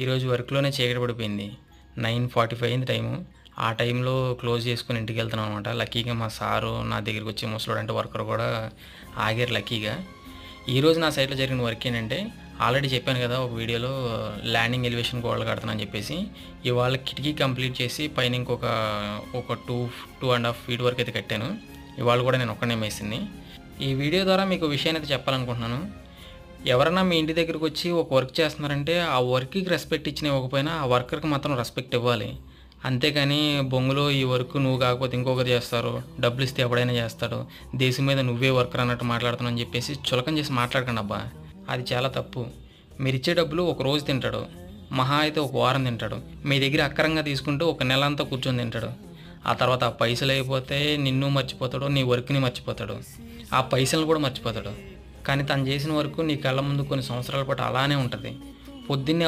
ఈరోజు వర్క్లోనే చీకటి పడిపోయింది. 9:45 అయింది టైము. ఆ టైంలో క్లోజ్ చేసుకొని ఇంటికి వెళ్తున్నాను అనమాట. లక్కీగా మా సారు నా దగ్గరికి వచ్చి ముసలోడు అంటే వర్కర్ కూడా ఆగారు లక్కీగా. ఈరోజు నా సైట్లో జరిగిన వర్క్ ఏంటంటే, ఆల్రెడీ చెప్పాను కదా ఒక వీడియోలో ల్యాండింగ్ ఎలివేషన్ గోడలు కడతానని చెప్పేసి. ఇవాళ కిటికీ కంప్లీట్ చేసి పైన ఇంకొక 2.5 ఫీట్ వరకు అయితే కట్టాను. ఇవాళ కూడా నేను ఒక్కనే మేసింది. ఈ వీడియో ద్వారా మీకు విషయాన్ని అయితే చెప్పాలనుకుంటున్నాను. ఎవరైనా మీ ఇంటి దగ్గరకు వచ్చి ఒక వర్క్ చేస్తున్నారంటే ఆ వర్క్కి రెస్పెక్ట్ ఇవ్వకపోయినా ఆ వర్కర్కి మాత్రం రెస్పెక్ట్ ఇవ్వాలి. అంతేకాని బొంగులో ఈ వర్క్ నువ్వు కాకపోతే ఇంకొకరు చేస్తారు, డబ్బులు ఇస్తే ఎవడైనా చేస్తాడు, దేశం మీద నువ్వే వర్కర్ అన్నట్టు మాట్లాడుతున్నావు అని చెప్పేసి చులకన చేసి మాట్లాడకండి అబ్బా. అది చాలా తప్పు. మీరు ఇచ్చే డబ్బులు ఒక రోజు తింటాడు, మహా అయితే ఒక వారం తింటాడు. మీ దగ్గర అక్కరంగా తీసుకుంటూ ఒక నెల అంతా కూర్చొని తింటాడు. ఆ తర్వాత ఆ పైసలు అయిపోతే నిన్ను మర్చిపోతాడు, నీ వర్క్ని మర్చిపోతాడు, ఆ పైసలను కూడా మర్చిపోతాడు. కానీ తను చేసిన వరకు నీ కళ్ళ ముందు కొన్ని సంవత్సరాల పాటు అలానే ఉంటుంది. పొద్దున్నే